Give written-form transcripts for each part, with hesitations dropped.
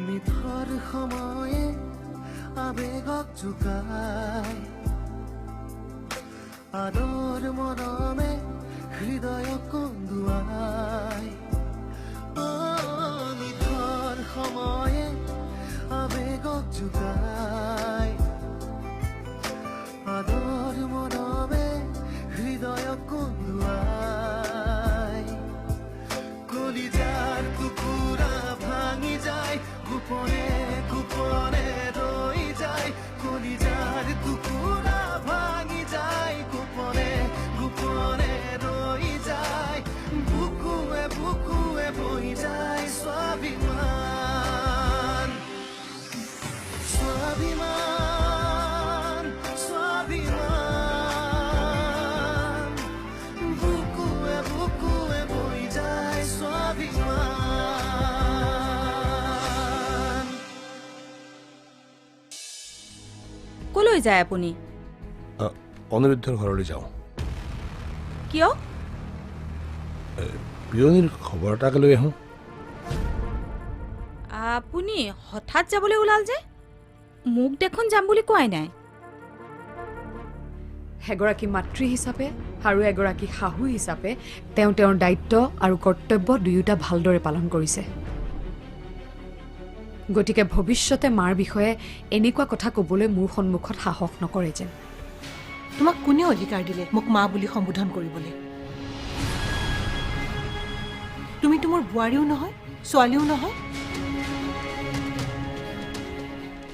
নিথৰ সময়ে আবেগক জোকায় আদৰ মৰমে হৃদয়ক কন্দুৱায় নিথৰ সময়ে আবেগক জোকায় আদৰ মৰমে হৃদয়ক কন্দুৱায় কলিজাৰ টুকুৰা ভাঙি যায় গোপনে গোপনে ৰৈ যায় কলিজাৰ টুকুৰা ভাঙি যায় গোপনে গোপনে ৰৈ যায় বুকুৱে বুকুৱে বৈ যায় স্বাভিমান স্বাভিমান স্বাভিমান বুকুৱে বুকুৱে বৈ যায় স্বাভিমান কলৈ যায় আপুনি অনিৰুদ্ধৰ ঘৰলৈ যাওঁ কিয় বিয়নীৰ খবৰ এটাকে লৈ আহোঁ আপুনি হঠাৎ যাবলৈ ওলাল যে মোক দেখোন যাম বুলি কোৱাই নাই এগৰাকী মাতৃ হিচাপে আৰু এগৰাকী শাহু হিচাপে তেওঁ তেওঁৰ দায়িত্ব আৰু কৰ্তব্য দুয়োটা ভালদৰে পালন কৰিছে গতিকে ভৱিষ্যতে মাৰ বিষয়ে এনেকুৱা কথা ক'বলৈ মোৰ সন্মুখত সাহস নকৰে যেন তোমাক কোনে অধিকাৰ দিলে মোক মা বুলি সম্বোধন কৰিবলৈ তুমিতো মোৰ বোৱাৰীও নহয় ছোৱালীও নহয়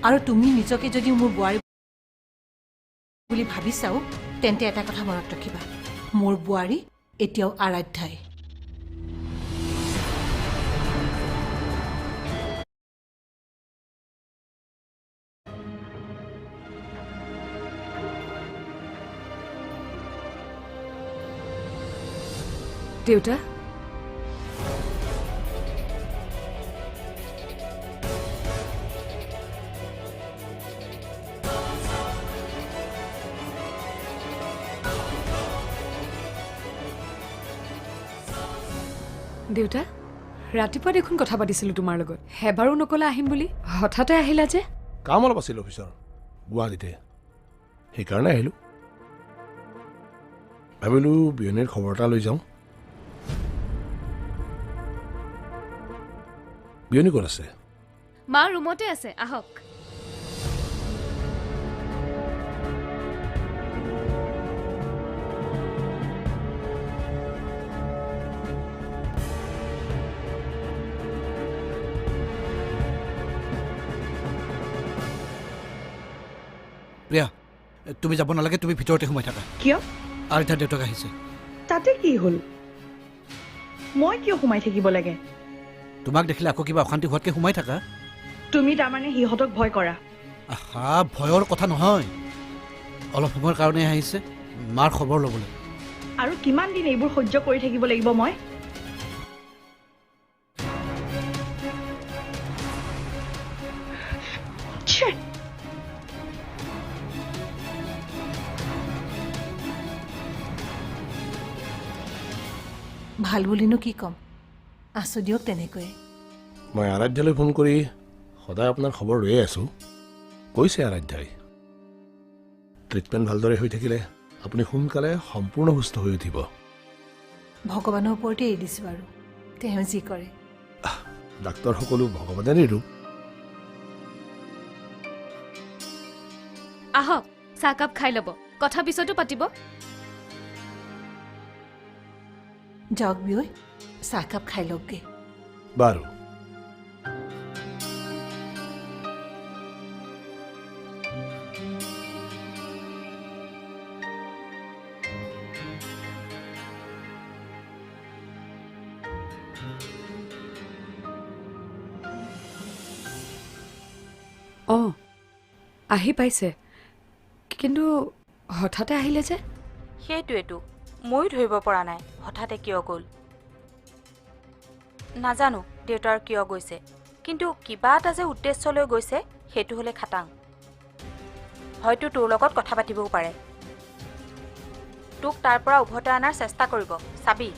আৰু তুমি নিজকে যদি মোৰ বোৱাৰী বুলি ভাবিছাও তেন্তে এটা কথা মনত ৰাখিবা মোৰ বোৱাৰী এতিয়াও আৰাধ্যাই দেউতা দেউতা ৰাতিপুৱা দেখোন কথা পাতিছিলোঁ তোমাৰ লগত এবাৰো নকলা আহিম বুলি হঠাতে আহিলা যে কাম অলপ আছিল অফিচৰ গুৱাহাটীতে সেইকাৰণে আহিলোঁ ভাবিলোঁ বিয়নীৰ খবৰ এটা লৈ যাওঁ বিয়নী ক'ত আছে মা ৰুমতে আছে আহক প্ৰিয়া তুমি যাব নালাগে তুমি ভিতৰতে সোমাই থাকা কিয় আৰিধাৰ দেউতাক আহিছে তাতে কি হ'ল মই কিয় সোমাই থাকিব লাগে তোমাক দেখিলে আকৌ কিবা অশান্তি হোৱাতকৈ সোমাই থাকা তুমি তাৰমানে সিহঁতক ভয় কৰা আহা ভয়ৰ কথা নহয় অলপ সময়ৰ কাৰণে আহিছে মাৰ খবৰ ল'বলৈ আৰু কিমান দিন এইবোৰ সহ্য কৰি থাকিব লাগিব মই ভাল বুলিনো কি ক'ম আছো দিয়ক তেনেকৈয়ে মই আৰাধ্যালৈ ফোন কৰি সদায় আপোনাৰ খবৰ লৈয়ে আছোঁ কৈছে আৰাধ্যাই ট্ৰিটমেণ্ট ভালদৰে হৈ থাকিলে আপুনি সোনকালে সম্পূৰ্ণ সুস্থ হৈ উঠিব ভগৱানৰ ওপৰতে এৰি দিছোঁ আৰু তেওঁ যি কৰে ডাক্তৰ সকলো ভগৱানেৰে ৰূপ আহক চাহকাপ খাই ল'ব কথা পিছতো পাতিব যাওক বিয়ৈ চাহকাপ খাই লওকগৈ বাৰু অঁ আহি পাইছে কিন্তু হঠাতে আহিলে যে সেইটোৱেতো ময়ো ধৰিব পৰা নাই হঠাতে কিয় গ'ল নাজানো দেউতাৰ কিয় গৈছে কিন্তু কিবা এটা যে উদ্দেশ্য লৈ গৈছে সেইটো হ'লে খাটাং হয়তো তোৰ লগত কথা পাতিবও পাৰে তোক তাৰ পৰা উভতাই অনাৰ চেষ্টা কৰিব চাবি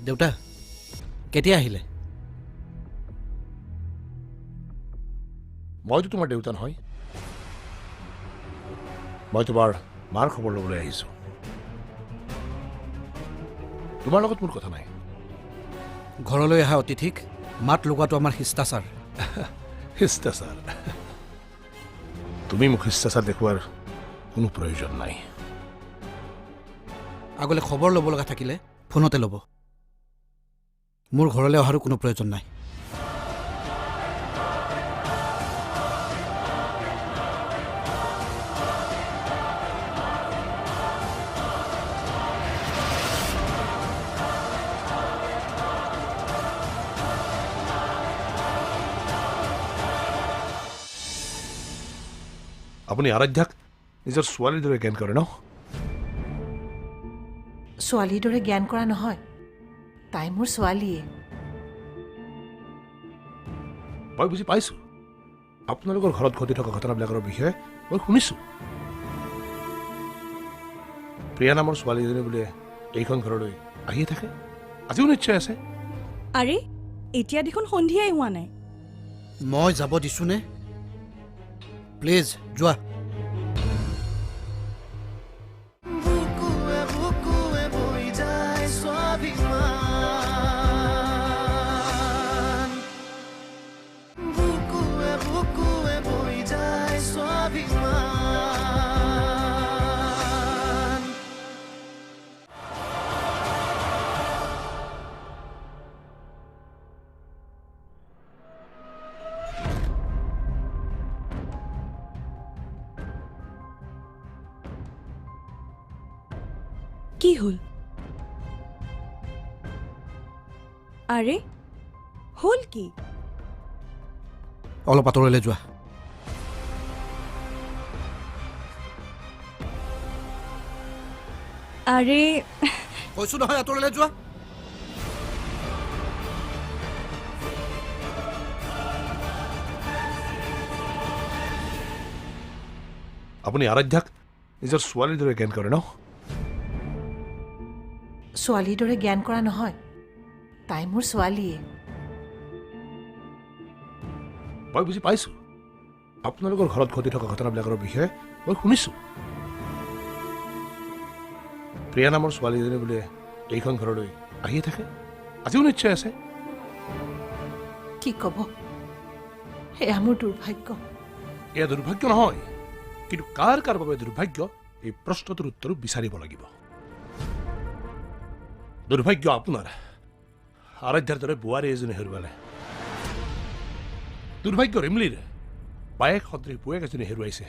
দেউতা কেতিয়া আহিলে? মইতো তোমাৰ দেউতা নহয়, মই তোমাৰ মাৰ খবৰ ল'বলৈ আহিছোঁ। তোমাৰ লগত মোৰ কথা নাই। ঘৰলৈ অহা অতিথিক মাত লগোৱাটো আমাৰ শিষ্টাচাৰ। শিষ্টাচাৰ? তুমি মোক শিষ্টাচাৰ দেখুওৱাৰ কোনো প্ৰয়োজন নাই। আগলৈ খবৰ ল'ব লগা থাকিলে ফোনতে ল'ব। মোৰ ঘৰলৈ অহাৰো কোনো প্ৰয়োজন নাই। আপুনি আৰাধ্যাক নিজৰ ছোৱালীৰ দৰে জ্ঞান কৰে ন? ছোৱালীৰ দৰে জ্ঞান কৰা নহয়, তাই মোৰ ছোৱালীয়ে। মই বুজি পাইছোঁ, আপোনালোকৰ ঘৰত ঘটি থকা ঘটনাবিলাকৰ বিষয়ে মই শুনিছোঁ। প্ৰিয়া নামৰ ছোৱালীজনী বোলে এইখন ঘৰলৈ আহিয়ে থাকে, আজিও নিশ্চয় আছে। আৰে এতিয়া দেখোন সন্ধিয়াই হোৱা নাই। মই যাব দিছোঁনে? প্লিজ যোৱা। বুকুৱে বুকুৱে বৈ যায় স্বাভিমান, বুকুৱে বুকুৱে বৈ যায় স্বাভিমান। কি হ'ল? আৰে হ'ল কি? অলপ আঁতৰলৈ যোৱা। আৰে কৈছোঁ নহয় আঁতৰলৈ যোৱা। আপুনি আৰাধ্যাক নিজৰ ছোৱালীৰ দৰে জ্ঞান কৰে ন? ছোৱালীৰ দৰে জ্ঞান কৰা নহয়, তাই মোৰ ছোৱালীয়ে। মই বুজি পাইছোঁ, আপোনালোকৰ ঘৰত ঘটি থকা ঘটনাবিলাকৰ বিষয়ে মই শুনিছোঁ। প্ৰিয়া নামৰ ছোৱালীজনী বোলে এইখন ঘৰলৈ আহিয়ে থাকে, আজিও নিশ্চয় আছে। কি ক'ব, এয়া মোৰ দুৰ্ভাগ্য। এয়া দুৰ্ভাগ্য নহয়, কিন্তু কাৰ কাৰ বাবে দুৰ্ভাগ্য এই প্ৰশ্নটোৰ উত্তৰ বিচাৰিব লাগিব। দুৰ্ভাগ্য আপোনাৰ, আৰাধ্যাৰ দৰে বোৱাৰী এজনী হেৰুৱালে। দুৰ্ভাগ্য ৰিমলিৰ, বায়েক সদৃশ পুৱেক এজনী হেৰুৱাইছে।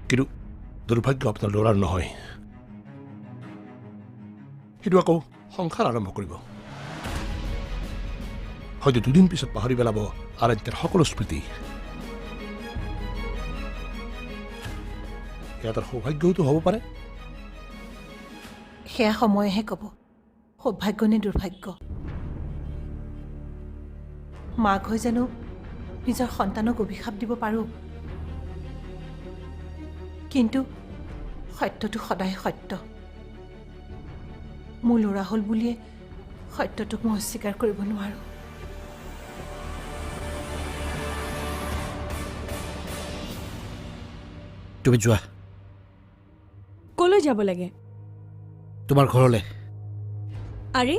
কিন্তু দুৰ্ভাগ্য আপোনাৰ ল'ৰাৰ নহয়, সেইটো আকৌ সংসাৰ আৰম্ভ কৰিব। হয়তো দুদিন পিছত পাহৰি পেলাব আৰাধ্যাৰ সকলো স্মৃতি। এয়া তাৰ সৌভাগ্যওতো হ'ব পাৰে। সেয়া সময়েহে ক'ব সৌভাগ্য নে দুৰ্ভাগ্য। মাক হৈ জানো নিজৰ সন্তানক অভিশাপ দিব পাৰোঁ, কিন্তু সত্যটো সদায় সত্য। মোৰ ল'ৰা হ'ল বুলিয়ে সত্যটোক মই অস্বীকাৰ কৰিব নোৱাৰোঁ। তুমি যোৱা ক'লৈ যাব লাগে? তোমাৰ ঘৰলৈ। আৰে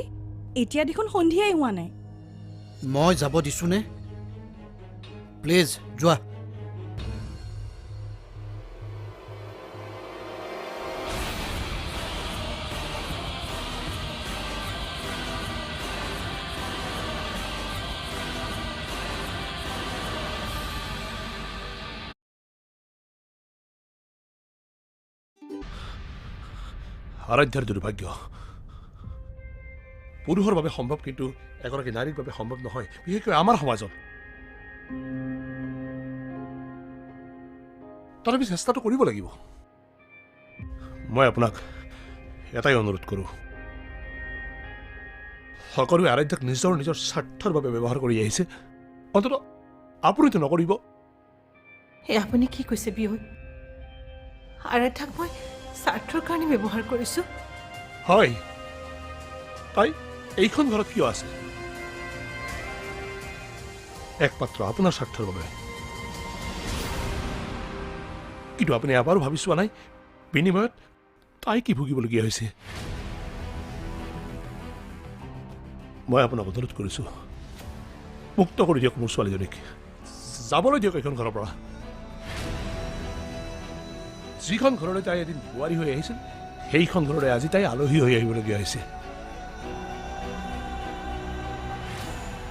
এতিয়া দেখোন সন্ধিয়াই হোৱা নাই। মই যাব দিছোঁনে? প্লিজ যোৱা। আৰাধ্যাৰ দুৰ্ভাগ্য পুৰুষৰ বাবে সম্ভৱ, কিন্তু এগৰাকী নাৰীৰ বাবে সম্ভৱ নহয়, বিশেষকৈ আমাৰ সমাজত। তথাপি চেষ্টাটো কৰিব লাগিব। মই আপোনাক এটাই অনুৰোধ কৰোঁ, সকলোৱে আৰাধ্যাক নিজৰ নিজৰ স্বাৰ্থৰ বাবে ব্যৱহাৰ কৰি আহিছে, অন্তত আপুনিতো নকৰিব। এই আপুনি কি কৈছে বিয়ৈ? আৰাধ্যাক মই স্বাৰ্থৰ কাৰণে ব্যৱহাৰ কৰিছোঁ? হয়, তাই এইখন ঘৰত কিয় আছে? একমাত্ৰ আপোনাৰ স্বাৰ্থৰ বাবে। কিন্তু আপুনি এবাৰো ভাবি চোৱা নাই বিনিময়ত তাই কি ভুগিবলগীয়া হৈছে? মই আপোনাক অনুৰোধ কৰিছোঁ, মুক্ত কৰি দিয়ক মোৰ ছোৱালীজনীক, যাবলৈ দিয়ক এইখন ঘৰৰ পৰা। যিখন ঘৰলৈ তাই এদিন বোৱাৰী হৈ আহিছিল, সেইখন ঘৰলৈ আজি তাই আলহী হৈ আহিবলগীয়া হৈছে।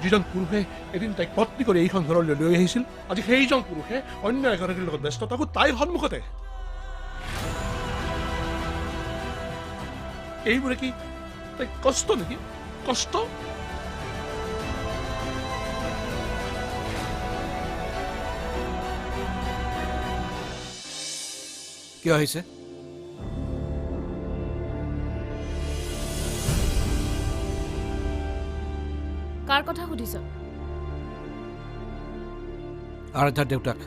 যিজন পুৰুষে এদিন তাইক পত্নী কৰি এইখন ঘৰলৈ লৈ আহিছিল, আজি সেইজন পুৰুষে অন্য এগৰাকীৰ লগত ব্যস্ত তাকো তাইৰ সন্মুখতে। এইবোৰে কি তাইক কষ্ট নেকি? কষ্ট? কিয় আহিছে? কাৰ কথা সুধিছ? আৰাধ্যাৰ দেউতাক।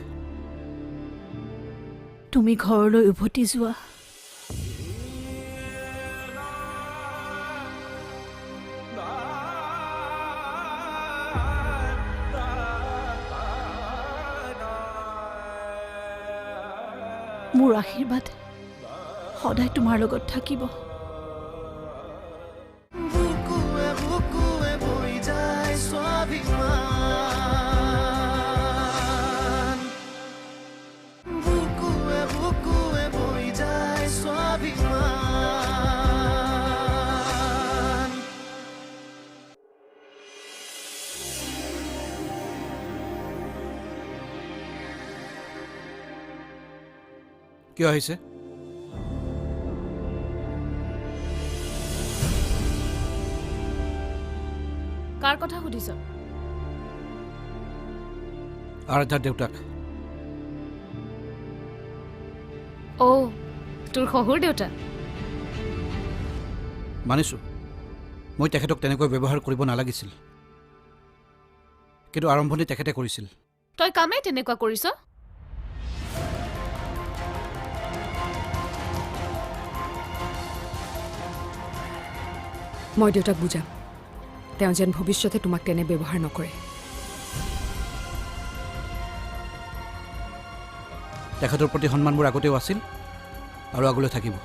তুমি ঘৰলৈ উভতি যোৱা। মোৰ আশীৰ্বাদ সদায় তোমাৰ লগত থাকিব। বুকুৱে বুকুৱে বৈ যায় স্বাভিমান, বুকুৱে বুকুৱে বৈ যায় স্বাভিমান। কিয় আহিছে? কাৰ কথা সুধিছ? আৰাধ্যাৰ দেউতাক। অ' তোৰ শহুৰ দেউতা? মানিছোঁ, মই তেখেতক তেনেকৈ ব্যৱহাৰ কৰিব নালাগিছিল, কিন্তু আৰম্ভণি তেখেতে কৰিছিল। তই কামেই তেনেকুৱা কৰিছ? মই দেউতাক বুজাম, তেওঁ যেন ভৱিষ্যতে তোমাক তেনে ব্যৱহাৰ নকৰে। তেখেতৰ প্ৰতি সন্মান মোৰ আগতেও আছিল আৰু আগলৈ থাকিব।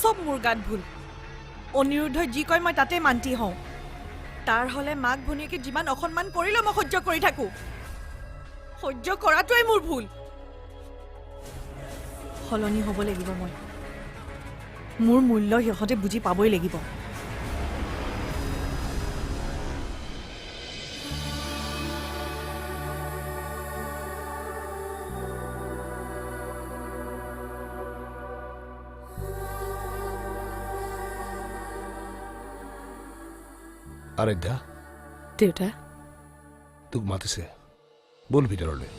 চব মোৰ গাত ভুল। অনিৰুদ্ধই যি কয় মই তাতে মান্তি হওঁ। তাৰ হ'লে মাক ভনীয়েকে যিমান অসন্মান কৰিলেও মই সহ্য কৰি থাকোঁ। সহ্য কৰাটোৱেই মোৰ ভুল। সলনি হ'ব লাগিব মই। মোৰ মূল্য সিহঁতে বুজি পাবই লাগিব। আৰাধ্যা, দেউতা, তোক মাতিছে, বল ভিতৰলৈ।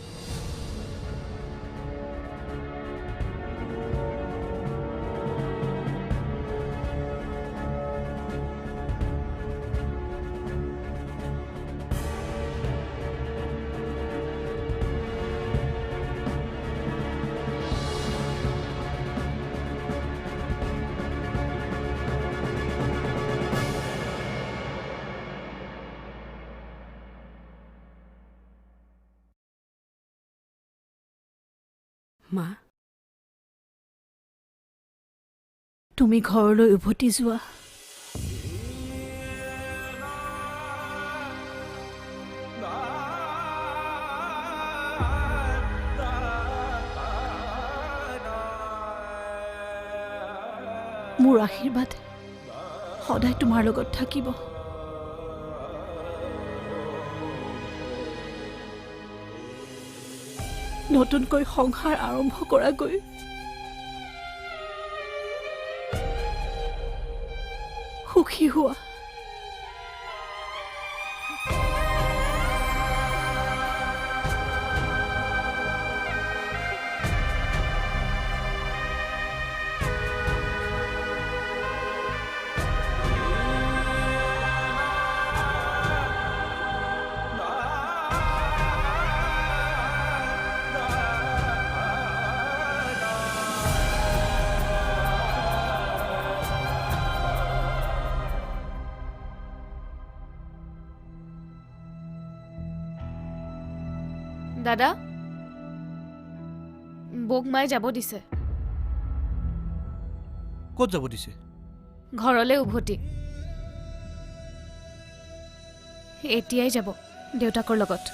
মা, তুমি ঘৰলৈ উভতি যোৱা। মোৰ আশীৰ্বাদ সদায় তোমাৰ লগত থাকিব। নতুনকৈ সংসাৰ আৰম্ভ কৰাগৈ সুখী হোৱা। দাদা বৌক মায়ে যাব দিছে ক'ত যাব দিছে ঘৰলৈ উভতি এতিয়াই যাব দেউতাকৰ লগত